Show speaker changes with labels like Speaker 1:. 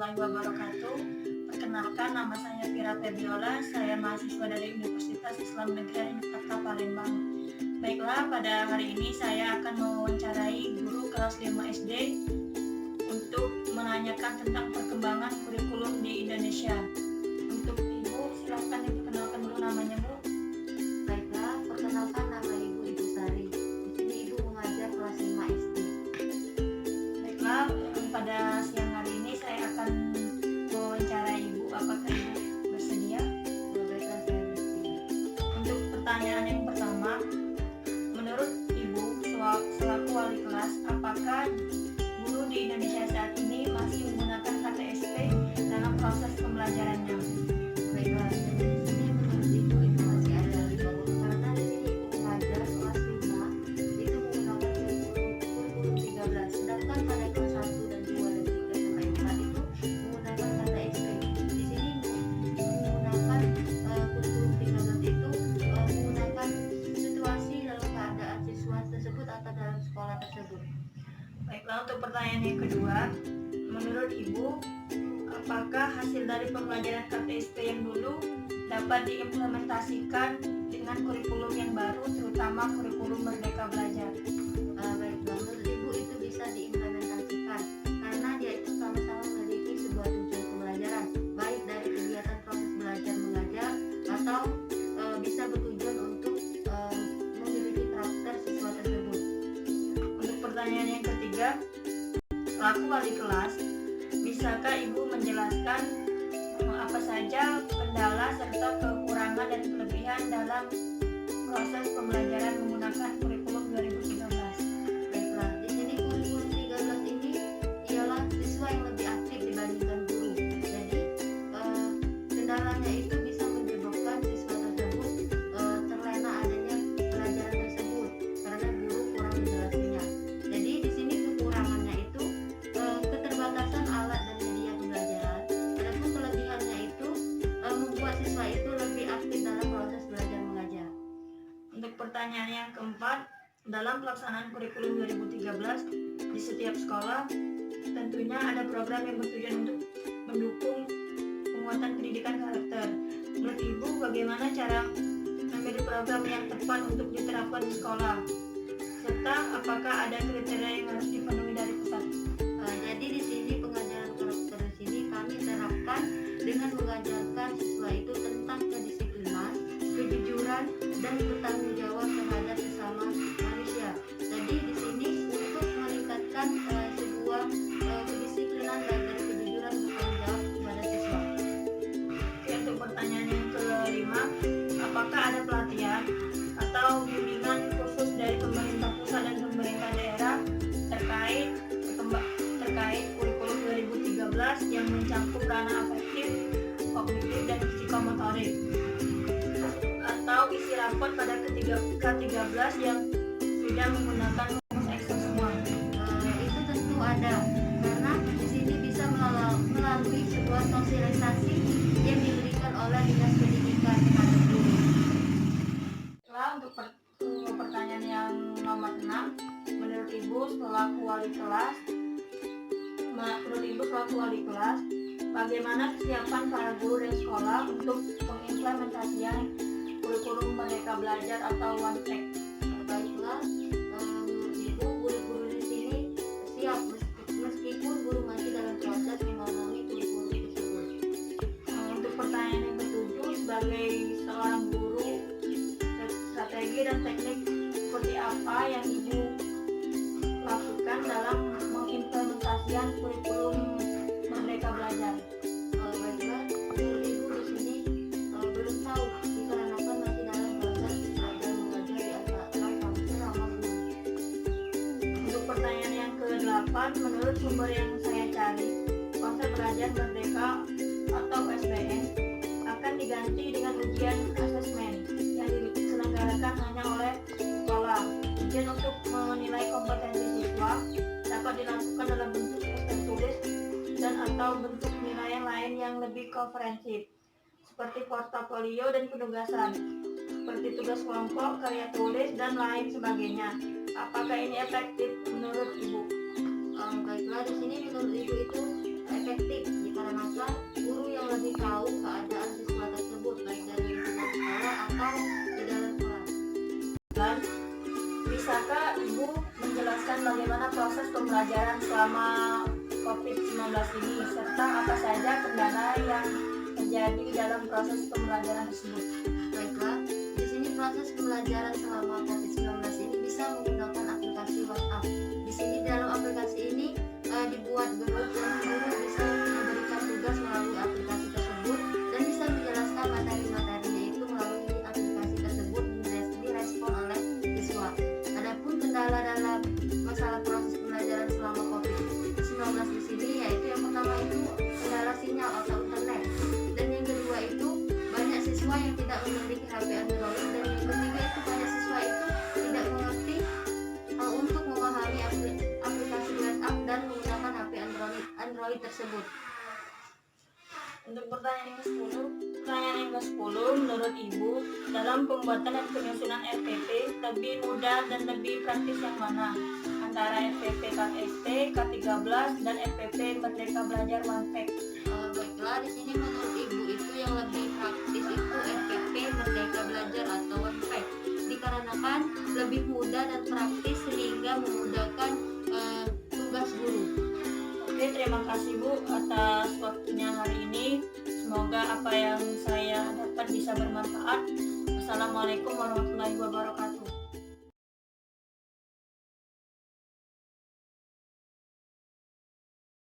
Speaker 1: warahmatullahi wabarakatuh. Perkenalkan, nama saya Vira Febiola, saya mahasiswa dari Universitas Islam Negeri Jakarta Palembang. Baiklah, pada hari ini saya akan mewawancarai guru kelas 5 SD untuk menanyakan tentang perkembangan kurikulum di Indonesia. Untuk Ibu, silakan diperkenalkan dulu namanya, Bu.
Speaker 2: Baiklah, perkenalkan nama Ibu Sari. Di sini Ibu mengajar kelas 5 SD.
Speaker 1: Baiklah, pada siang hari ini saya akan mewawancarai Ibu. Apakah Ibu bersedia?
Speaker 2: Baiklah, saya bersedia.
Speaker 1: Untuk pertanyaan yang pertama, menurut Ibu selaku wali kelas, apakah guru di Indonesia saat ini masih menggunakan KTSP dalam proses pembelajarannya?
Speaker 2: Baiklah, jadi di sini menurut Ibu itu masih ada karena di sini Ibu mengajar kelas 5 itu menggunakan kurikulum 13, sedangkan pada kelas 1 dan 2 dan 3 sampai 4 itu menggunakan KTSP. Di sini menggunakan kurikulum 13 itu menggunakan situasi dalam keadaan siswa tersebut atau dalam sekolah tersebut.
Speaker 1: Baiklah, untuk pertanyaan yang kedua, menurut Ibu, apakah hasil dari pembelajaran KTSP yang dulu dapat diimplementasikan dengan kurikulum yang baru, terutama kurikulum Merdeka Belajar?
Speaker 2: Baiklah, menurut Ibu itu bisa diimplementasikan karena dia itu sama-sama memiliki sebuah tujuan pembelajaran, baik dari kegiatan proses belajar mengajar atau bisa bertujuan untuk memiliki karakter siswa tersebut.
Speaker 1: Untuk pertanyaan yang ketiga, selaku wali kelas, bisakah Ibu menjelaskan apa saja kendala serta kekurangan dan kelebihan dalam proses pembelajaran menggunakan kurikulum 2013?
Speaker 2: Baiklah, di sini kurikulum 13 ini ialah siswa yang lebih aktif dibandingkan guru. Jadi kendalanya itu bisa menyebabkan siswa tersebut terlena adanya pelajaran tersebut karena guru kurang menjelaskannya. Jadi di sini kekurangannya itu keterbatasan alat dan media pembelajaran. Adapun kelebihannya itu membuat siswa itu lebih aktif dalam proses belajar mengajar.
Speaker 1: Untuk pertanyaan yang keempat, dalam pelaksanaan kurikulum 2013 di setiap sekolah tentunya ada program yang bertujuan untuk mendukung penguatan pendidikan karakter. Menurut Ibu, bagaimana cara memilih program yang tepat untuk diterapkan di sekolah? Serta apakah ada kriteria yang harus dipenuhi dari pusat?
Speaker 2: Jadi di sini pengajaran karakter di sini kami terapkan dengan mengajarkan siswa itu tentang kedisiplinan, kejujuran, dan bertanggung jawab terhadap sesama manusia. Jadi di sini untuk meningkatkan sebuah kedisiplinan dan kejujuran bertanggung jawab kepada siswa.
Speaker 1: Oke, untuk pertanyaan yang kelima, apakah ada pelatihan atau bimbingan khusus dari pemerintah pusat dan pemerintah daerah terkait kurikulum 2013 yang mencakup ranah afektif, kognitif, dan psikomotorik? Atau isi rapot pada K13 yang sudah menggunakan rumus Excel semua?
Speaker 2: Itu tentu ada karena di sini bisa melalui sebuah sosialisasi yang diberikan oleh Dinas Pendidikan kepada guru.
Speaker 1: Setelah untuk pertanyaan yang nomor 6, menurut Ibu selaku wali kelas, bagaimana kesiapan para guru dan sekolah untuk pengimplementasian kurikulum Merdeka Belajar atau One Track?
Speaker 2: Baiklah, menurut Ibu guru-guru di sini siap meskipun guru masih dalam proses memahami kurikulum tersebut.
Speaker 1: Untuk pertanyaan yang ketujuh, sebagai seorang guru, strategi dan teknik seperti apa yang Ibu lakukan dalam mengimplementasikan kurikulum Merdeka Belajar?
Speaker 2: Baiklah, menurut Ibu di sini belum tahu dikarenakan masih dalam proses belajar mengajar di antara kampus sama guru.
Speaker 1: Untuk pertanyaan yang ke-8, menurut sumber yang saya cari, konsep belajar merdeka atau SBM akan diganti dengan ujian asesmen yang diselenggarakan hanya oleh sekolah. Ujian untuk menilai kompetensi siswa dapat dilakukan dalam bentuk tes tertulis dan atau bentuk penilaian lain yang lebih komprehensif, seperti portofolio dan penugasan, seperti tugas kelompok, karya tulis, dan lain sebagainya. Apakah ini efektif menurut Ibu?
Speaker 2: Baiklah, di sini menurut Ibu itu efektif
Speaker 1: Bisakah Ibu menjelaskan bagaimana proses pembelajaran selama COVID-19 ini, serta apa saja kendala yang terjadi dalam proses pembelajaran tersebut?
Speaker 2: Baiklah, di sini proses pembelajaran selama COVID-19 ini bisa menggunakan aplikasi WhatsApp. Di sini dalam aplikasi ini dibuat grup dan guru bisa memberikan tugas melalui aplikasi tersebut dan bisa menjelaskan materi-materinya itu melalui aplikasi tersebut direspon oleh siswa. Adapun kendala dalam masalah proses pembelajaran selama COVID-19 di sini yaitu yang pertama itu kendala sinyal atau internet, dan yang kedua itu banyak siswa yang tidak memiliki HP Android, dan yang ketiga itu banyak siswa itu tidak mengerti untuk memahami aplikasi WhatsApp dan menggunakan HP Android tersebut.
Speaker 1: Untuk pertanyaan yang ke-10, menurut Ibu, dalam pembuatan dan penyusunan RPP lebih mudah dan lebih praktis yang mana? Antara RPP KST, K13, dan RPP Merdeka Belajar One-Pack.
Speaker 2: Baiklah, di sini menurut Ibu itu yang lebih praktis itu RPP Merdeka Belajar atau One-Pack, dikarenakan lebih mudah dan praktis sehingga memudahkan tugas guru.
Speaker 1: Oke, terima kasih Bu atas waktunya hari ini. Semoga apa yang saya dapat bisa bermanfaat. Wassalamualaikum warahmatullahi wabarakatuh.